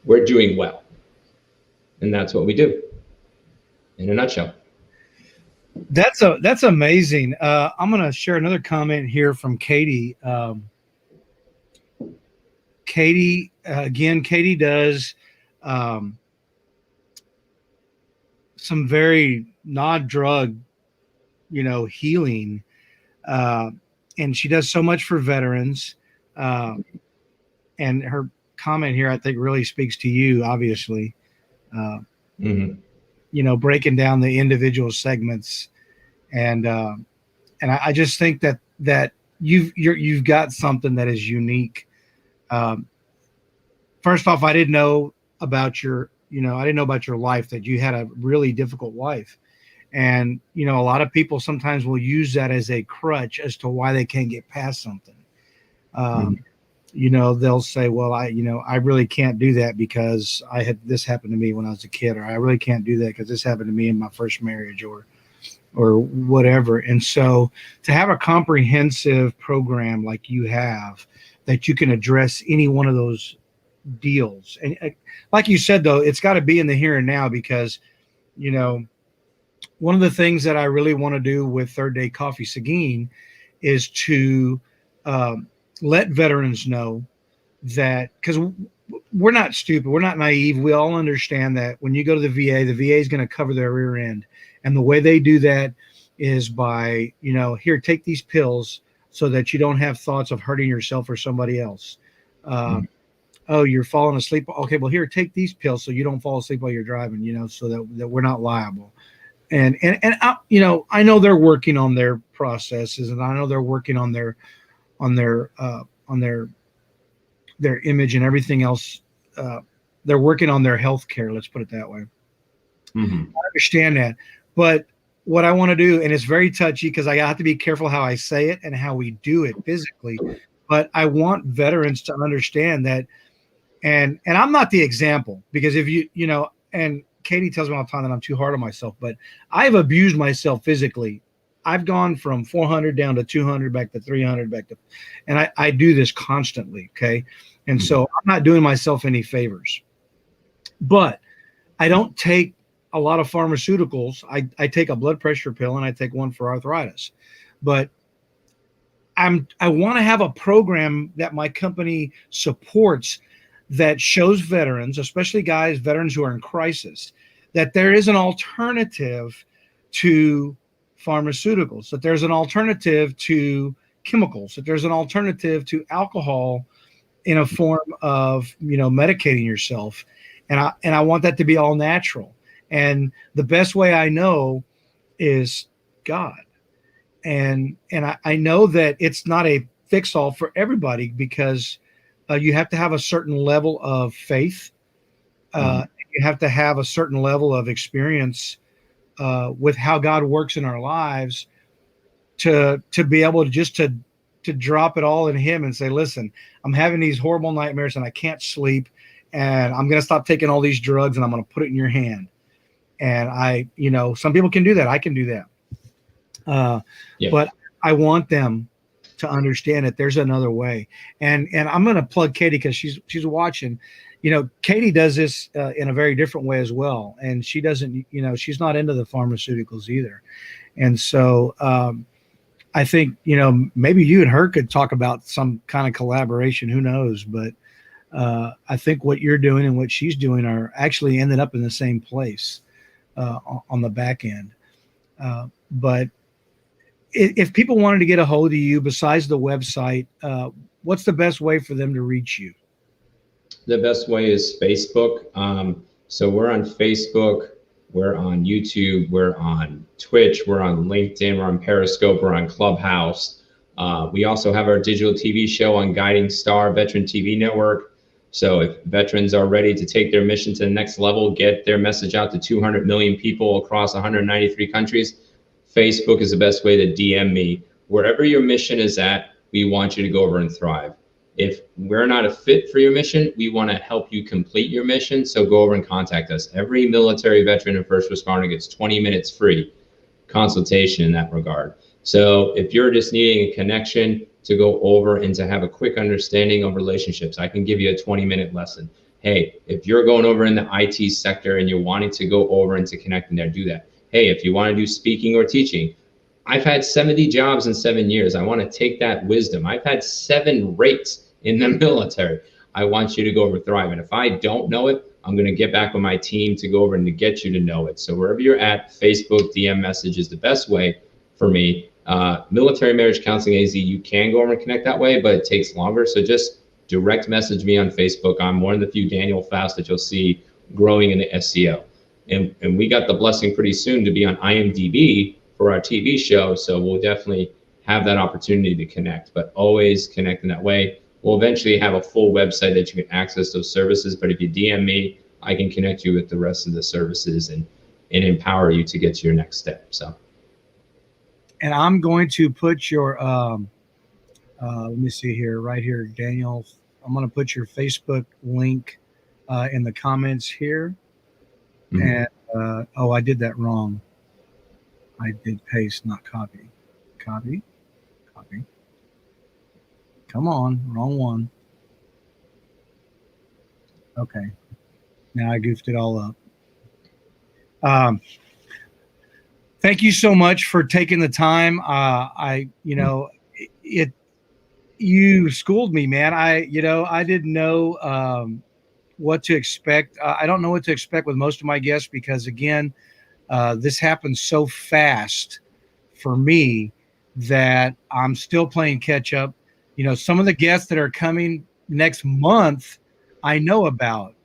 we're doing well. And that's what we do in a nutshell. That's amazing. I'm going to share another comment here from Katie. Katie, again, Katie does some very non-drug, healing, and she does so much for veterans. And her comment here, I think, really speaks to you, obviously. Breaking down the individual segments, and I just think that you've got something that is unique. First off, I didn't know about your life, that you had a really difficult life, and a lot of people sometimes will use that as a crutch as to why they can't get past something. They'll say, well, I really can't do that because I had this happen to me when I was a kid, or I really can't do that because this happened to me in my first marriage, or whatever. And so to have a comprehensive program like you have, that you can address any one of those deals. And like you said, though, it's got to be in the here and now, because, one of the things that I really want to do with Third Day Coffee Seguin is to let veterans know that, because we're not stupid, we're not naive. We all understand that when you go to the VA is going to cover their rear end. And the way they do that is by, here, take these pills so that you don't have thoughts of hurting yourself or somebody else. Oh, you're falling asleep. Okay, well, here, take these pills so you don't fall asleep while you're driving, so that we're not liable. And I know they're working on their processes, and I know they're working on their image and everything else. They're working on their health care. Let's put it that way. I understand that. But what I want to do, and it's very touchy because I have to be careful how I say it and how we do it physically, but I want veterans to understand that, and I'm not the example, because if and Katie tells me all the time that I'm too hard on myself, but I've abused myself physically. I've gone from 400 down to 200, back to 300, and I do this constantly. Okay. And so I'm not doing myself any favors, but I don't take a lot of pharmaceuticals. I take a blood pressure pill, and I take one for arthritis, but I want to have a program that my company supports that shows veterans, especially veterans who are in crisis, that there is an alternative to pharmaceuticals, that there's an alternative to chemicals, that there's an alternative to alcohol in a form of, medicating yourself. And I want that to be all natural. And the best way I know is God. And I know that it's not a fix-all for everybody, because you have to have a certain level of faith. You have to have a certain level of experience with how God works in our lives to be able to just to drop it all in Him and say, listen, I'm having these horrible nightmares and I can't sleep, and I'm going to stop taking all these drugs, and I'm going to put it in your hand. And some people can do that. I can do that. Uh, Yep. but I want them to understand that there's another way. And I'm going to plug Katie because she's watching. Katie does this in a very different way as well, and she doesn't. She's not into the pharmaceuticals either. And so I think maybe you and her could talk about some kind of collaboration. Who knows? But I think what you're doing and what she's doing are actually ended up in the same place on the back end. But if people wanted to get a hold of you besides the website, what's the best way for them to reach you? The best way is Facebook. So we're on Facebook, we're on YouTube, we're on Twitch, we're on LinkedIn, we're on Periscope, we're on Clubhouse. We also have our digital TV show on Guiding Star Veteran TV Network. So if veterans are ready to take their mission to the next level, get their message out to 200 million people across 193 countries, Facebook is the best way to DM me. Wherever your mission is at, we want you to go over and thrive. If we're not a fit for your mission, we want to help you complete your mission. So go over and contact us. Every military veteran and first responder gets 20 minutes free consultation in that regard. So if you're just needing a connection to go over and to have a quick understanding of relationships, I can give you a 20-minute lesson. Hey, if you're going over in the IT sector and you're wanting to go over and to connect in there, do that. Hey, if you want to do speaking or teaching, I've had 70 jobs in 7 years. I want to take that wisdom. I've had 7 rates in the military. I want you to go over and thrive. And if I don't know it, I'm going to get back with my team to go over and to get you to know it. So wherever you're at, Facebook DM message is the best way for me. Military Marriage Counseling AZ, you can go over and connect that way, but it takes longer. So just direct message me on Facebook. I'm one of the few Daniel Faust that you'll see growing in the SEO. And we got the blessing pretty soon to be on IMDb for our TV show. So we'll definitely have that opportunity to connect, but always connect in that way. We'll eventually have a full website that you can access those services. But if you DM me, I can connect you with the rest of the services and empower you to get to your next step. So. And I'm going to put your, let me see here, right here, Daniel. I'm going to put your Facebook link in the comments here. And I did that wrong. I did paste, not copy. Copy. Come on, wrong one. Okay, now I goofed it all up. Thank you so much for taking the time. You schooled me, man. I didn't know what to expect. I don't know what to expect with most of my guests because, again, this happens so fast for me that I'm still playing catch up. Some of the guests that are coming next month, I know about.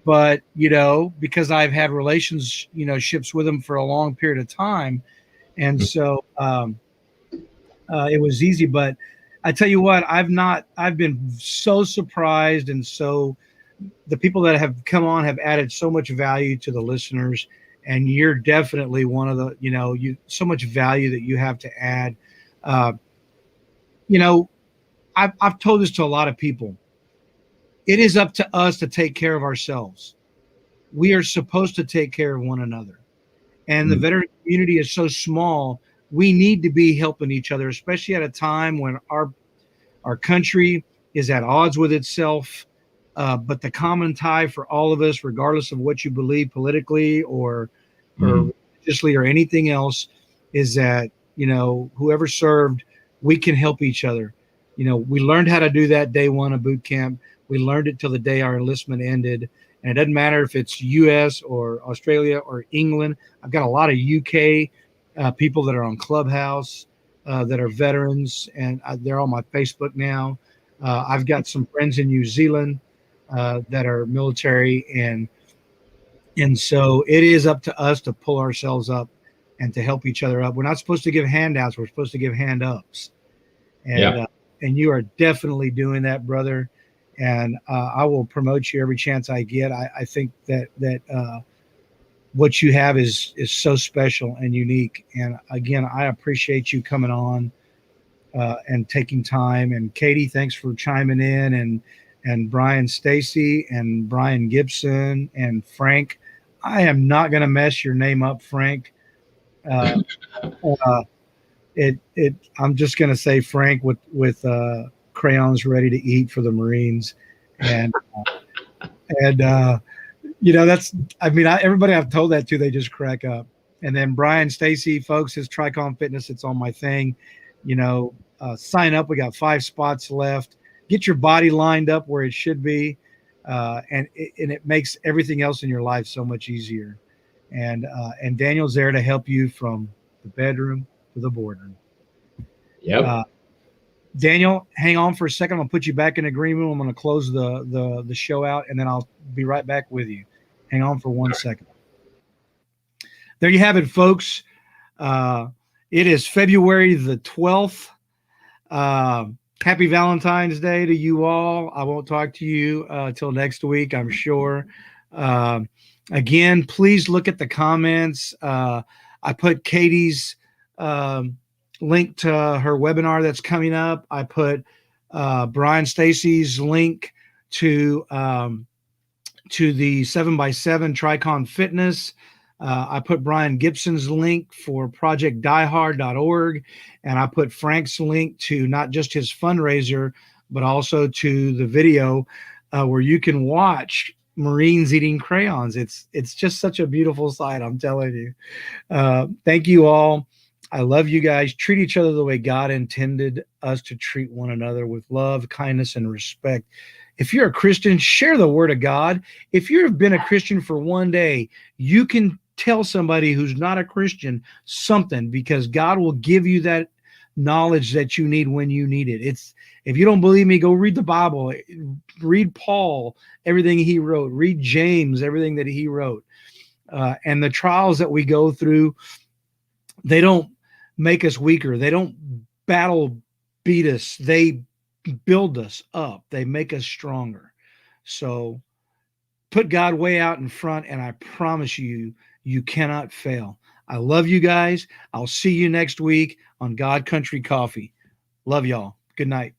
But, because I've had relationships with them for a long period of time. And so it was easy. But I tell you what, I've been so surprised. And so the people that have come on have added so much value to the listeners. And you're definitely one of the, so much value that you have to add. I've told this to a lot of people. It is up to us to take care of ourselves. We are supposed to take care of one another. And the veteran community is so small. We need to be helping each other, especially at a time when our country is at odds with itself. But the common tie for all of us, regardless of what you believe politically or religiously or anything else, is that, whoever served, we can help each other. We learned how to do that day one of boot camp. We learned it till the day our enlistment ended. And it doesn't matter if it's U.S. or Australia or England. I've got a lot of U.K. People that are on Clubhouse that are veterans, and they're on my Facebook now. I've got some friends in New Zealand that are military, and so it is up to us to pull ourselves up and to help each other up. We're not supposed to give handouts. We're supposed to give hand ups. And you are definitely doing that, brother. And I will promote you every chance I get. I think that what you have is so special and unique. And again, I appreciate you coming on and taking time. And Katie, thanks for chiming in. And Brian Stacy and Brian Gibson and Frank, I am not going to mess your name up, Frank. Uh, uh, I'm just going to say Frank with crayons ready to eat for the Marines, and and that's. I mean, everybody I've told that to, they just crack up. And then Brian Stacy, folks, his Tricon Fitness, it's on my thing. Sign up. We got 5 spots left. Get your body lined up where it should be, and it makes everything else in your life so much easier. And Daniel's there to help you from the bedroom to the boardroom. Yep. Daniel, hang on for a second. I'm gonna put you back in agreement. I'm gonna close the show out, and then I'll be right back with you. Hang on for 1 second. There you have it, folks. It is February the 12th. Happy Valentine's Day to you all. I won't talk to you till next week, I'm sure. Again, please look at the comments. I put Katie's link to her webinar that's coming up. I put Brian Stacy's link to the 7x7 Tricon Fitness. I put Brian Gibson's link for projectdiehard.org, and I put Frank's link to not just his fundraiser, but also to the video where you can watch Marines eating crayons. It's just such a beautiful sight, I'm telling you. Thank you all. I love you guys. Treat each other the way God intended us to treat one another, with love, kindness, and respect. If you're a Christian, share the word of God. If you've been a Christian for one day, you can tell somebody who's not a Christian something, because God will give you that knowledge that you need when you need it. If you don't believe me, go read the Bible. Read Paul, everything he wrote. Read James, everything that he wrote. And the trials that we go through, they don't make us weaker. They don't battle beat us. They build us up. They make us stronger. So put God way out in front, and I promise you, you cannot fail. I love you guys. I'll see you next week on God Country Coffee. Love y'all. Good night.